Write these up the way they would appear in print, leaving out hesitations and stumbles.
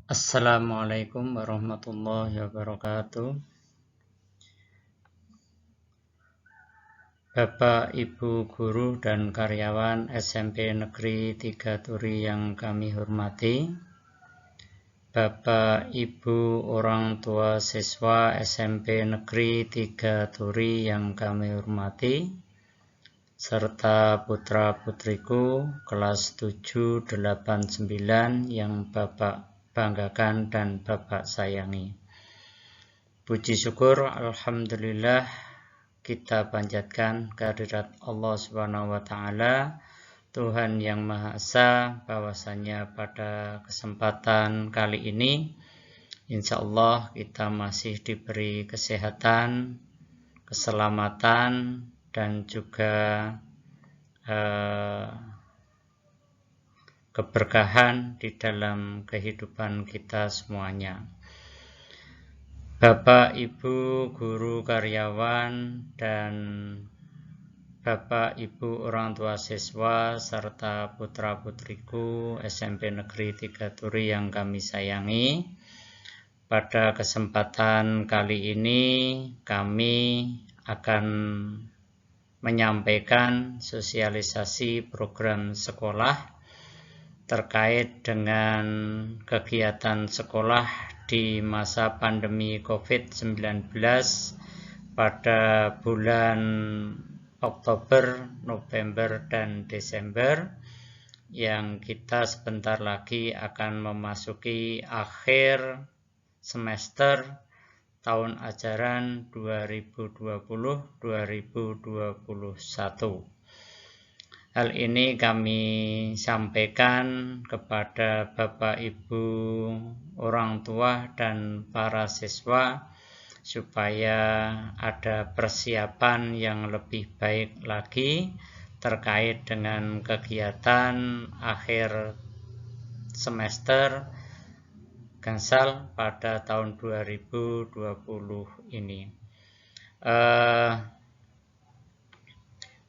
Assalamualaikum warahmatullahi wabarakatuh. Bapak, Ibu, guru, dan karyawan SMP Negeri 3 Turi yang kami hormati. Bapak, Ibu, orang tua siswa SMP Negeri 3 Turi yang kami hormati, serta putra-putriku kelas 7, 8, 9 yang Bapak banggakan dan Bapak sayangi. Puji syukur, alhamdulillah, kita panjatkan kehadirat Allah Subhanahu wa Ta'ala, Tuhan yang Maha Esa, bahwasanya pada kesempatan kali ini insya Allah kita masih diberi kesehatan, keselamatan, dan juga keberkahan di dalam kehidupan kita semuanya. Bapak, Ibu, guru, karyawan, dan Bapak, Ibu, orang tua siswa, serta putra-putriku SMP Negeri 3 Turi yang kami sayangi. Pada kesempatan kali ini kami akan menyampaikan sosialisasi program sekolah terkait dengan kegiatan sekolah di masa pandemi COVID-19 pada bulan Oktober, November, dan Desember, yang kita sebentar lagi akan memasuki akhir semester tahun ajaran 2020-2021. Hal ini kami sampaikan kepada Bapak, Ibu, orang tua, dan para siswa supaya ada persiapan yang lebih baik lagi terkait dengan kegiatan akhir semester Gansal pada tahun 2020 ini.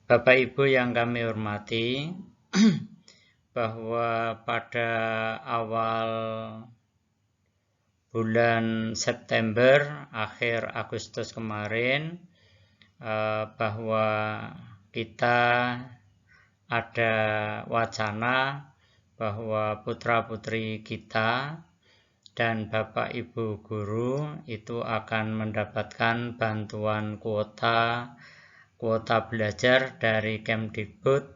Bapak Ibu yang kami hormati, bahwa pada awal bulan September, akhir Agustus kemarin, bahwa kita ada wacana bahwa putra-putri kita dan Bapak Ibu guru itu akan mendapatkan bantuan kuota belajar dari Kemdikbud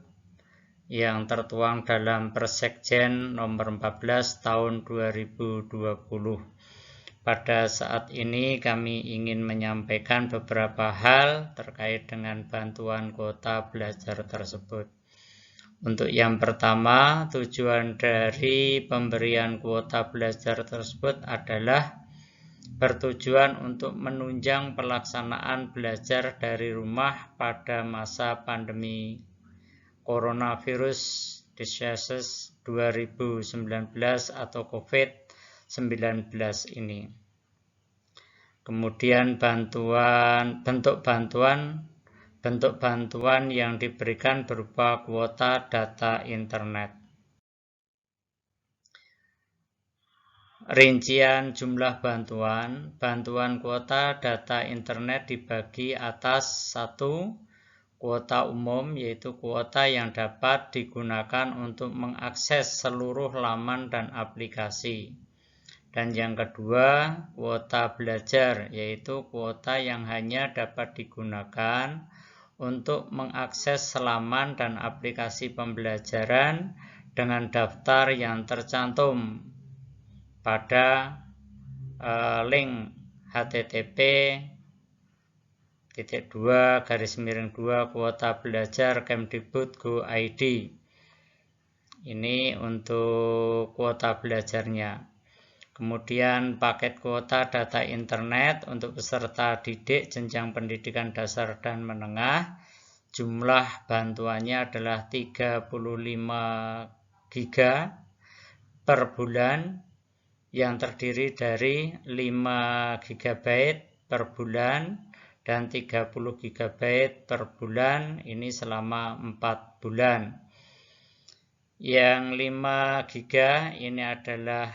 yang tertuang dalam Persekjen nomor 14 tahun 2020. Pada saat ini kami ingin menyampaikan beberapa hal terkait dengan bantuan kuota belajar tersebut. Untuk yang pertama, tujuan dari pemberian kuota belajar tersebut adalah bertujuan untuk menunjang pelaksanaan belajar dari rumah pada masa pandemi Coronavirus Disease 2019 atau COVID-19 ini. Kemudian bentuk bantuan yang diberikan berupa kuota data internet. Rincian jumlah bantuan kuota data internet dibagi atas 1. Kuota umum, yaitu kuota yang dapat digunakan untuk mengakses seluruh laman dan aplikasi. Dan yang kedua, kuota belajar, yaitu kuota yang hanya dapat digunakan untuk mengakses laman dan aplikasi pembelajaran dengan daftar yang tercantum pada link http://kuota belajar Kemdikbud.go.id. Ini untuk kuota belajarnya. Kemudian paket kuota data internet untuk peserta didik jenjang pendidikan dasar dan menengah. Jumlah bantuannya adalah 35 GB per bulan, yang terdiri dari 5 GB per bulan dan 30 GB per bulan, ini selama 4 bulan. Yang 5 GB ini adalah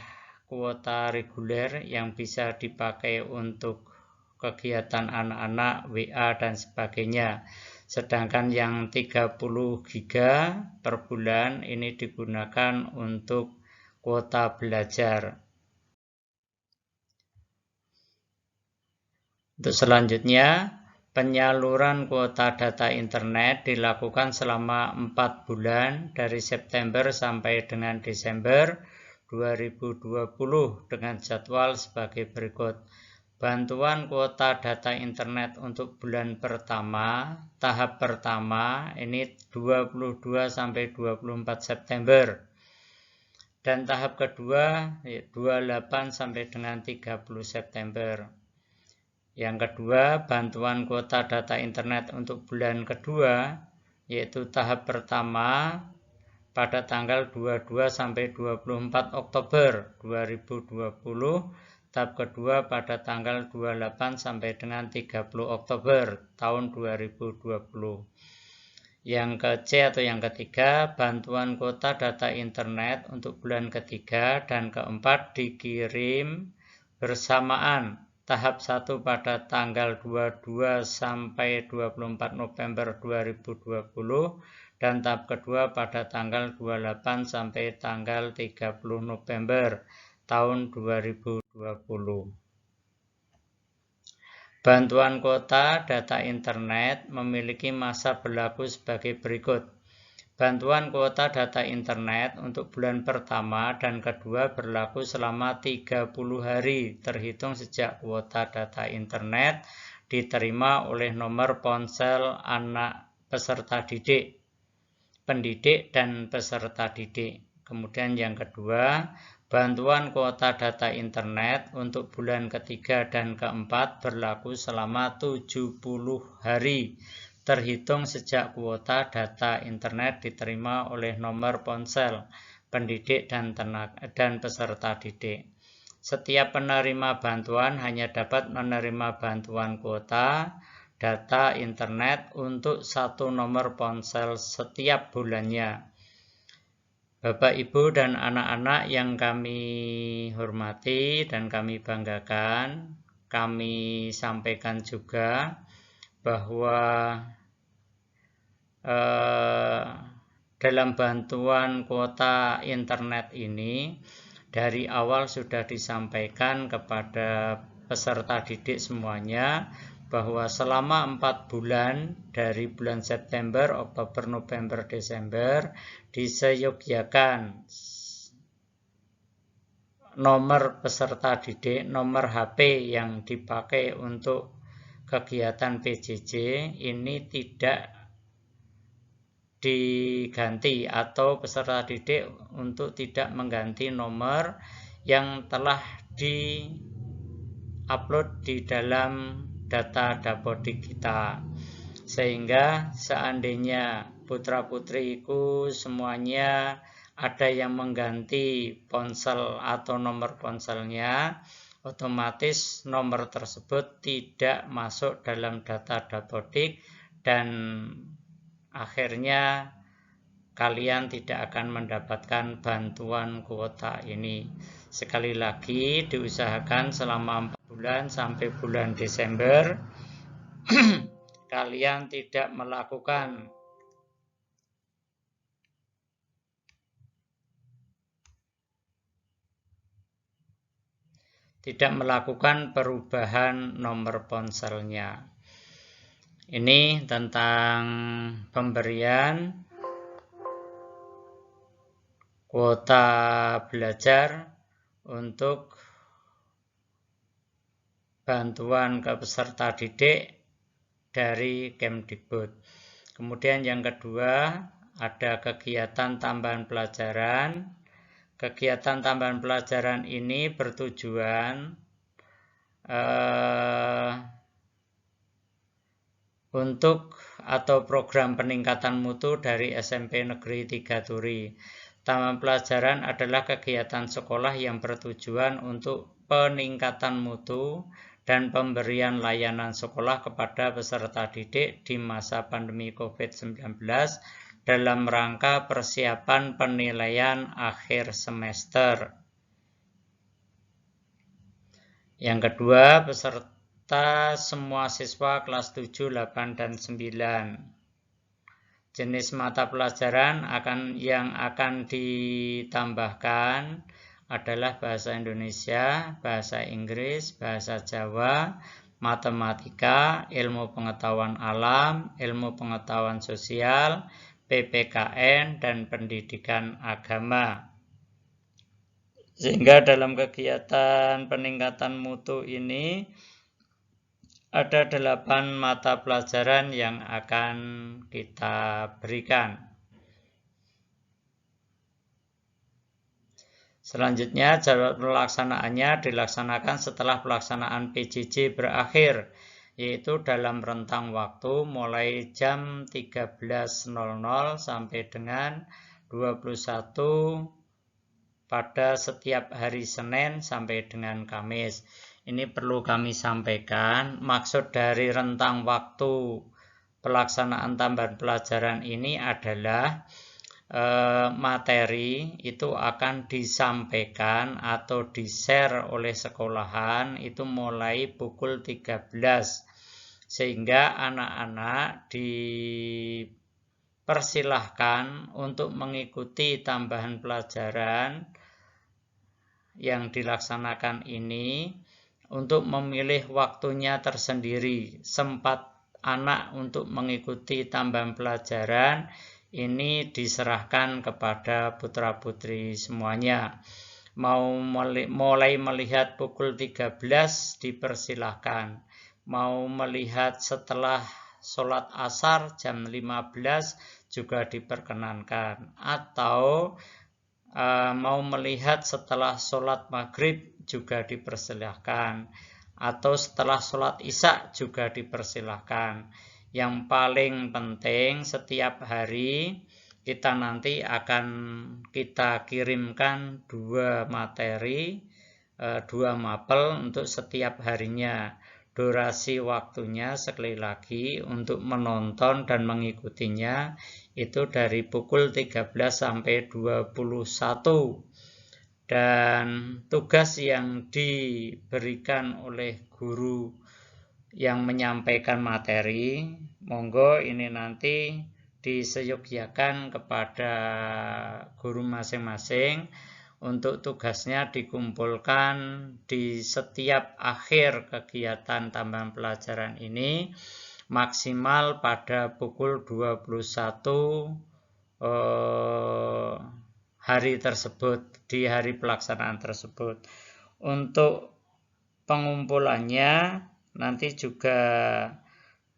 kuota reguler yang bisa dipakai untuk kegiatan anak-anak, WA dan sebagainya. Sedangkan yang 30 GB per bulan ini digunakan untuk kuota belajar. Untuk selanjutnya, penyaluran kuota data internet dilakukan selama 4 bulan dari September sampai dengan Desember 2020 dengan jadwal sebagai berikut. Bantuan kuota data internet untuk bulan pertama, tahap pertama ini 22 sampai 24 September. Dan tahap kedua 28 sampai dengan 30 September. Yang kedua, bantuan kuota data internet untuk bulan kedua, yaitu tahap pertama pada tanggal 22 sampai 24 Oktober 2020, tahap kedua pada tanggal 28 sampai dengan 30 Oktober tahun 2020. Yang ke-C atau yang ketiga, bantuan kuota data internet untuk bulan ketiga dan keempat dikirim bersamaan. Tahap 1 pada tanggal 22 sampai 24 November 2020 dan tahap kedua pada tanggal 28 sampai tanggal 30 November tahun 2020. Bantuan kuota data internet memiliki masa berlaku sebagai berikut. Bantuan kuota data internet untuk bulan pertama dan kedua berlaku selama 30 hari terhitung sejak kuota data internet diterima oleh nomor ponsel anak peserta didik, pendidik dan peserta didik. Kemudian yang kedua, bantuan kuota data internet untuk bulan ketiga dan keempat berlaku selama 70 hari terhitung sejak kuota data internet diterima oleh nomor ponsel pendidik dan peserta didik. Setiap penerima bantuan hanya dapat menerima bantuan kuota data internet untuk satu nomor ponsel setiap bulannya. Bapak, Ibu, dan anak-anak yang kami hormati dan kami banggakan, kami sampaikan juga bahwa dalam bantuan kuota internet ini dari awal sudah disampaikan kepada peserta didik semuanya bahwa selama 4 bulan dari bulan September, Oktober, November, Desember diseyogyakan nomor peserta didik, nomor HP yang dipakai untuk kegiatan PJJ ini tidak diganti atau peserta didik untuk tidak mengganti nomor yang telah di-upload di dalam data Dapodik kita, sehingga seandainya putra-putriku semuanya ada yang mengganti ponsel atau nomor ponselnya, otomatis nomor tersebut tidak masuk dalam data Dapodik dan akhirnya kalian tidak akan mendapatkan bantuan kuota ini. Sekali lagi diusahakan selama 4 bulan sampai bulan Desember kalian tidak melakukan perubahan nomor ponselnya. Ini tentang pemberian kuota belajar untuk bantuan ke peserta didik dari Kemdikbud. Kemudian yang kedua, ada kegiatan tambahan pelajaran. Kegiatan tambahan pelajaran ini bertujuan untuk atau program peningkatan mutu dari SMP Negeri 3 Turi. Tambahan pelajaran adalah kegiatan sekolah yang bertujuan untuk peningkatan mutu dan pemberian layanan sekolah kepada peserta didik di masa pandemi COVID-19 dalam rangka persiapan penilaian akhir semester. Yang kedua, peserta semua siswa kelas 7, 8, dan 9. Jenis mata pelajaran yang akan ditambahkan adalah bahasa Indonesia, bahasa Inggris, bahasa Jawa, matematika, ilmu pengetahuan alam, ilmu pengetahuan sosial, PPKN, dan pendidikan agama. Sehingga dalam kegiatan peningkatan mutu ini ada 8 mata pelajaran yang akan kita berikan. Selanjutnya, jadwal pelaksanaannya dilaksanakan setelah pelaksanaan PJJ berakhir, yaitu dalam rentang waktu mulai jam 13.00 sampai dengan 21 pada setiap hari Senin sampai dengan Kamis. Ini perlu kami sampaikan, maksud dari rentang waktu pelaksanaan tambahan pelajaran ini adalah materi itu akan disampaikan atau di-share oleh sekolahan itu mulai pukul 13, sehingga anak-anak dipersilahkan untuk mengikuti tambahan pelajaran yang dilaksanakan ini untuk memilih waktunya tersendiri. Sempat anak untuk mengikuti tambahan pelajaran ini diserahkan kepada putra-putri semuanya. Mau mulai melihat pukul 13 dipersilahkan. Mau melihat setelah sholat asar jam 15 juga diperkenankan. Atau mau melihat setelah sholat maghrib juga dipersilahkan, atau setelah sholat isya juga dipersilahkan. Yang paling penting setiap hari kita nanti akan kita kirimkan 2 materi, 2 mapel untuk setiap harinya. Durasi waktunya sekali lagi untuk menonton dan mengikutinya itu dari pukul 13 sampai 21. Dan tugas yang diberikan oleh guru yang menyampaikan materi, monggo ini nanti diseyogyakan kepada guru masing-masing untuk tugasnya dikumpulkan di setiap akhir kegiatan tambahan pelajaran ini maksimal pada pukul 21 hari tersebut, di hari pelaksanaan tersebut. Untuk pengumpulannya nanti juga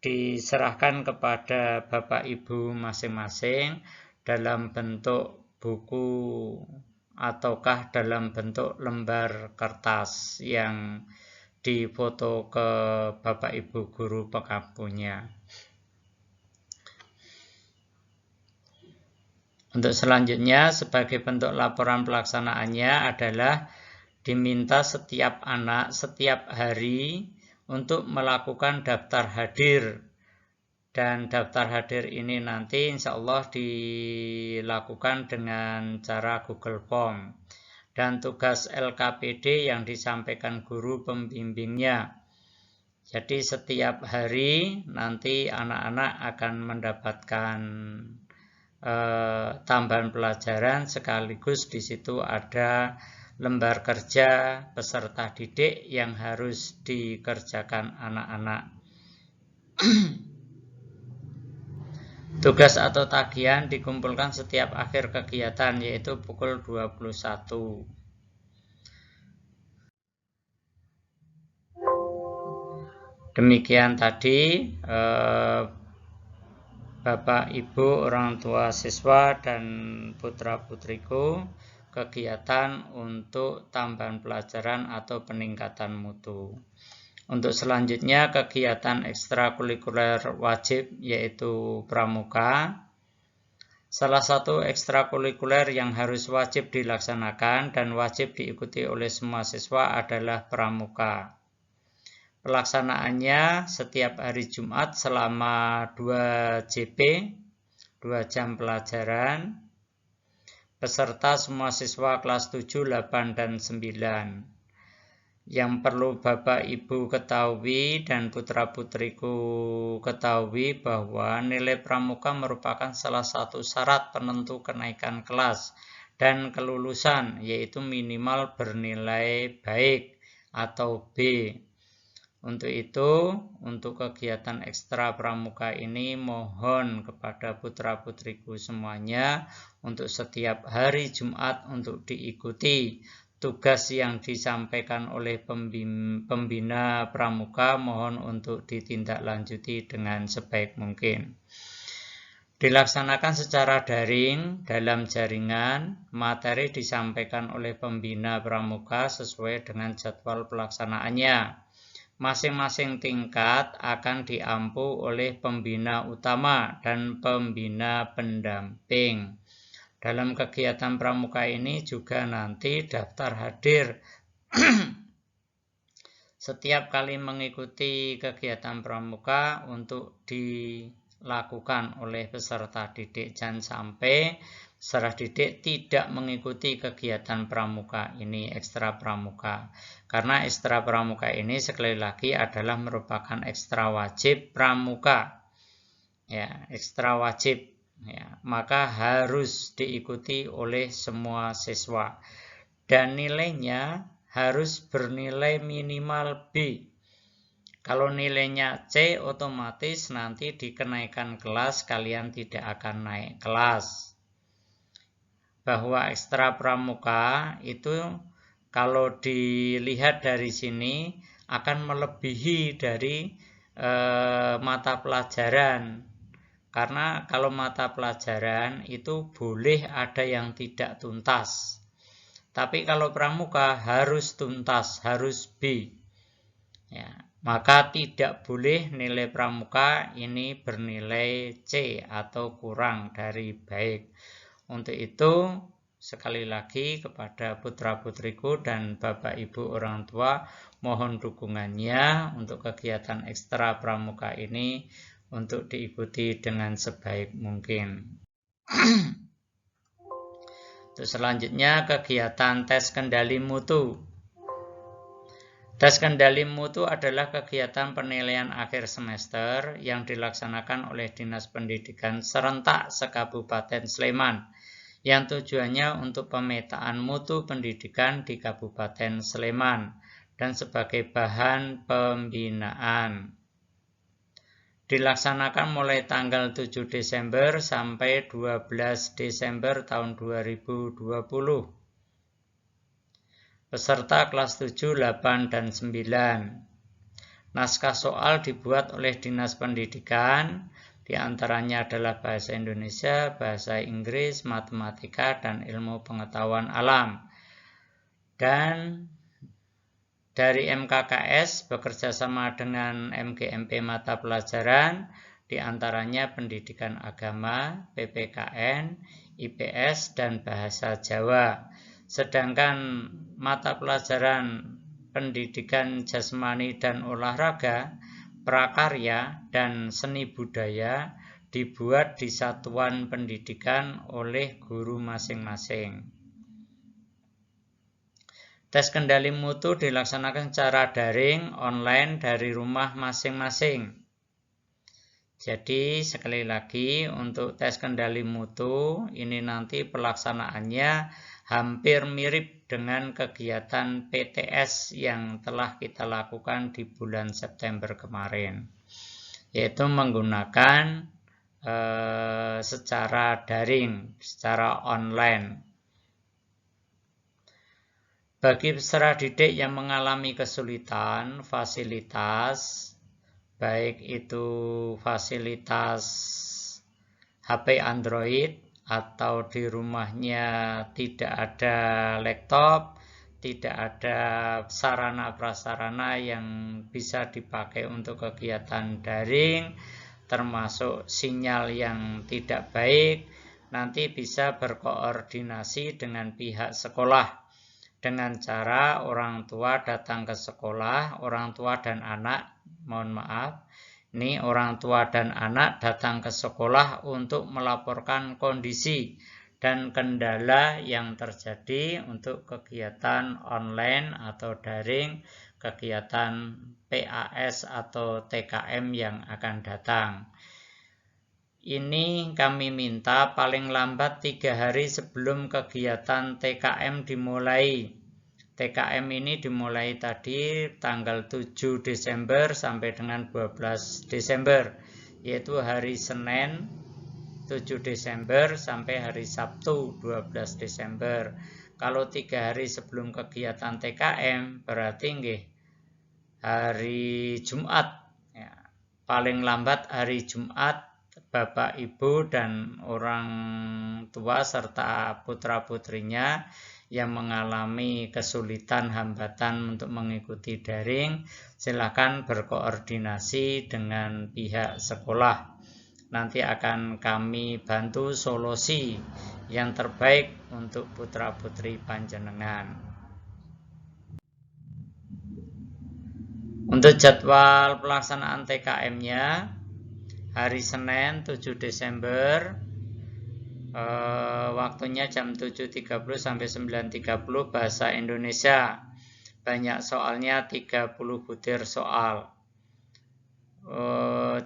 diserahkan kepada Bapak Ibu masing-masing dalam bentuk buku ataukah dalam bentuk lembar kertas yang difoto ke Bapak Ibu guru pengampunya. Untuk selanjutnya, sebagai bentuk laporan pelaksanaannya adalah diminta setiap anak setiap hari untuk melakukan daftar hadir. Dan daftar hadir ini nanti insya Allah dilakukan dengan cara Google Form. Dan tugas LKPD yang disampaikan guru pembimbingnya. Jadi setiap hari nanti anak-anak akan mendapatkan tambahan pelajaran, sekaligus di situ ada lembar kerja peserta didik yang harus dikerjakan anak-anak. Tugas atau tagihan dikumpulkan setiap akhir kegiatan, yaitu pukul 21. Demikian tadi Bapak, Ibu, orang tua siswa, dan putra-putriku kegiatan untuk tambahan pelajaran atau peningkatan mutu. Untuk selanjutnya kegiatan ekstrakurikuler wajib yaitu pramuka. Salah satu ekstrakurikuler yang harus wajib dilaksanakan dan wajib diikuti oleh semua siswa adalah pramuka. Pelaksanaannya setiap hari Jumat selama 2 JP, 2 jam pelajaran. Peserta semua siswa kelas 7, 8, dan 9. Yang perlu Bapak Ibu ketahui dan putra-putriku ketahui bahwa nilai pramuka merupakan salah satu syarat penentu kenaikan kelas dan kelulusan, yaitu minimal bernilai baik atau B. Untuk itu, untuk kegiatan ekstra pramuka ini mohon kepada putra-putriku semuanya untuk setiap hari Jumat untuk diikuti. Tugas yang disampaikan oleh pembina pramuka mohon untuk ditindaklanjuti dengan sebaik mungkin. Dilaksanakan secara daring dalam jaringan, materi disampaikan oleh pembina pramuka sesuai dengan jadwal pelaksanaannya. Masing-masing tingkat akan diampu oleh pembina utama dan pembina pendamping. Dalam kegiatan pramuka ini juga nanti daftar hadir setiap kali mengikuti kegiatan pramuka untuk dilakukan oleh peserta didik. Jangan sampai peserta didik tidak mengikuti kegiatan pramuka ini, ekstra pramuka. Karena ekstra pramuka ini sekali lagi adalah merupakan ekstra wajib pramuka. Ya, ekstra wajib. Ya, maka harus diikuti oleh semua siswa dan nilainya harus bernilai minimal B. Kalau nilainya C, otomatis nanti dikenaikan kelas kalian tidak akan naik kelas. Bahwa ekstra pramuka itu kalau dilihat dari sini akan melebihi dari mata pelajaran. Karena kalau mata pelajaran itu boleh ada yang tidak tuntas. Tapi kalau pramuka harus tuntas, harus B. Ya, maka tidak boleh nilai pramuka ini bernilai C atau kurang dari baik. Untuk itu, sekali lagi kepada putra-putriku dan Bapak Ibu orang tua, mohon dukungannya untuk kegiatan ekstra pramuka ini untuk diikuti dengan sebaik mungkin. Terus selanjutnya kegiatan tes kendali mutu. Tes kendali mutu adalah kegiatan penilaian akhir semester yang dilaksanakan oleh Dinas Pendidikan serentak se-Kabupaten Sleman, yang tujuannya untuk pemetaan mutu pendidikan di Kabupaten Sleman dan sebagai bahan pembinaan. Dilaksanakan mulai tanggal 7 Desember sampai 12 Desember tahun 2020. Peserta kelas 7, 8, dan 9. Naskah soal dibuat oleh Dinas Pendidikan, diantaranya adalah bahasa Indonesia, bahasa Inggris, matematika, dan ilmu pengetahuan alam. Dan dari MKKS bekerjasama dengan MGMP mata pelajaran, diantaranya pendidikan agama, PPKN, IPS, dan bahasa Jawa. Sedangkan mata pelajaran pendidikan jasmani dan olahraga, prakarya, dan seni budaya dibuat di satuan pendidikan oleh guru masing-masing. Tes kendali mutu dilaksanakan secara daring, online dari rumah masing-masing. Jadi sekali lagi untuk tes kendali mutu ini nanti pelaksanaannya hampir mirip dengan kegiatan PTS yang telah kita lakukan di bulan September kemarin. Yaitu menggunakan secara daring, secara online. Bagi peserta didik yang mengalami kesulitan, fasilitas, baik itu fasilitas HP Android atau di rumahnya tidak ada laptop, tidak ada sarana-prasarana yang bisa dipakai untuk kegiatan daring, termasuk sinyal yang tidak baik, nanti bisa berkoordinasi dengan pihak sekolah. Dengan cara orang tua datang ke sekolah, orang tua dan anak, mohon maaf, ini orang tua dan anak datang ke sekolah untuk melaporkan kondisi dan kendala yang terjadi untuk kegiatan online atau daring, kegiatan PAS atau TKM yang akan datang. Ini kami minta paling lambat 3 hari sebelum kegiatan TKM dimulai. TKM ini dimulai tadi tanggal 7 Desember sampai dengan 12 Desember, yaitu hari Senin 7 Desember sampai hari Sabtu 12 Desember. Kalau 3 hari sebelum kegiatan TKM berarti hari Jumat. Ya, paling lambat hari Jumat Bapak, Ibu, dan orang tua serta putra-putrinya yang mengalami kesulitan hambatan untuk mengikuti daring, silakan berkoordinasi dengan pihak sekolah. Nanti akan kami bantu solusi yang terbaik untuk putra-putri panjenengan. Untuk jadwal pelaksanaan TKM-nya, hari Senin 7 Desember, waktunya jam 7.30 sampai 9.30 bahasa Indonesia. Banyak soalnya 30 butir soal.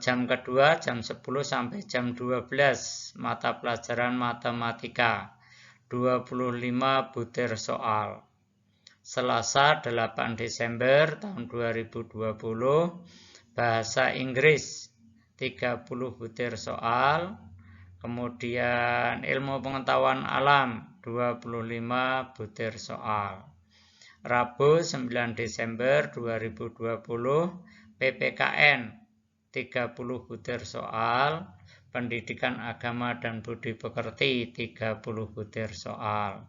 Jam kedua jam 10 sampai jam 12 mata pelajaran matematika, 25 butir soal. Selasa 8 Desember tahun 2020, bahasa Inggris 30 butir soal. Kemudian ilmu pengetahuan alam 25 butir soal. Rabu 9 Desember 2020, PPKN 30 butir soal. Pendidikan agama dan budi pekerti 30 butir soal.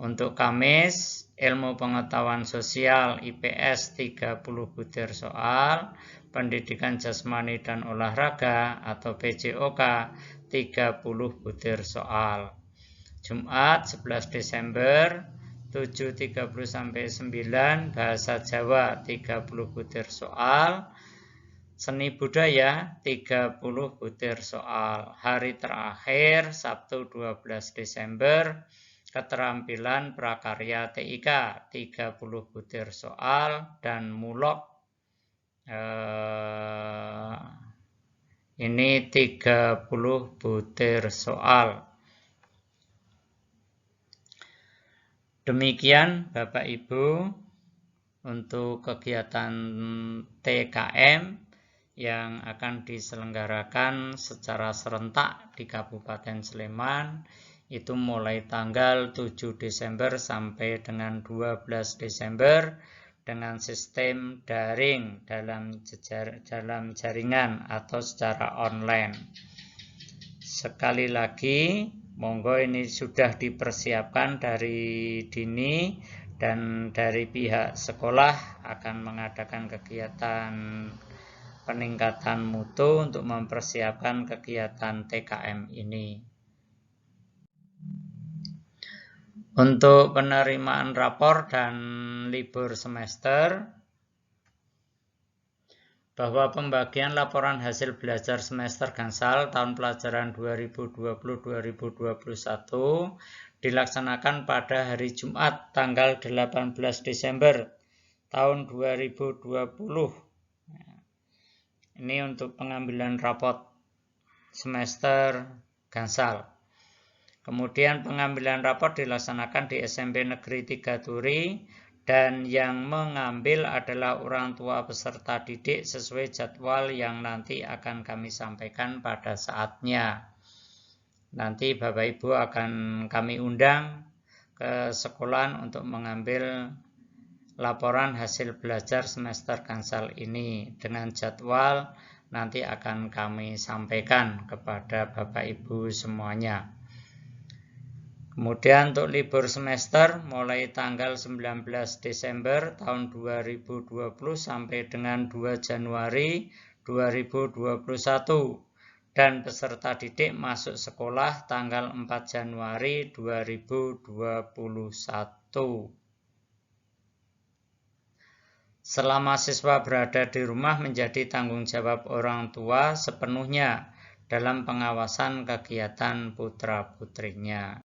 Untuk Kamis, ilmu pengetahuan sosial IPS 30 butir soal. Pendidikan jasmani dan olahraga atau PJOK 30 butir soal. Jumat 11 Desember 7.30 sampai 9 bahasa Jawa 30 butir soal. Seni budaya 30 butir soal. Hari terakhir Sabtu 12 Desember, keterampilan prakarya TIK 30 butir soal, dan mulok ini 30 butir soal. Demikian Bapak Ibu untuk kegiatan TKM yang akan diselenggarakan secara serentak di Kabupaten Sleman, itu mulai tanggal 7 Desember sampai dengan 12 Desember dengan sistem daring dalam jaringan atau secara online. Sekali lagi, monggo ini sudah dipersiapkan dari dini, dan dari pihak sekolah akan mengadakan kegiatan peningkatan mutu untuk mempersiapkan kegiatan TKM ini. Untuk penerimaan rapor dan libur semester, bahwa pembagian laporan hasil belajar semester gansal tahun pelajaran 2020-2021 dilaksanakan pada hari Jumat tanggal 18 Desember tahun 2020. Ini untuk pengambilan rapot semester gansal. Kemudian pengambilan rapor dilaksanakan di SMP Negeri 3 Turi, dan yang mengambil adalah orang tua peserta didik sesuai jadwal yang nanti akan kami sampaikan pada saatnya. Nanti Bapak Ibu akan kami undang ke sekolah untuk mengambil laporan hasil belajar semester gansal ini dengan jadwal nanti akan kami sampaikan kepada Bapak Ibu semuanya. Kemudian untuk libur semester mulai tanggal 19 Desember tahun 2020 sampai dengan 2 Januari 2021, dan peserta didik masuk sekolah tanggal 4 Januari 2021. Selama siswa berada di rumah menjadi tanggung jawab orang tua sepenuhnya, dalam pengawasan kegiatan putra-putrinya.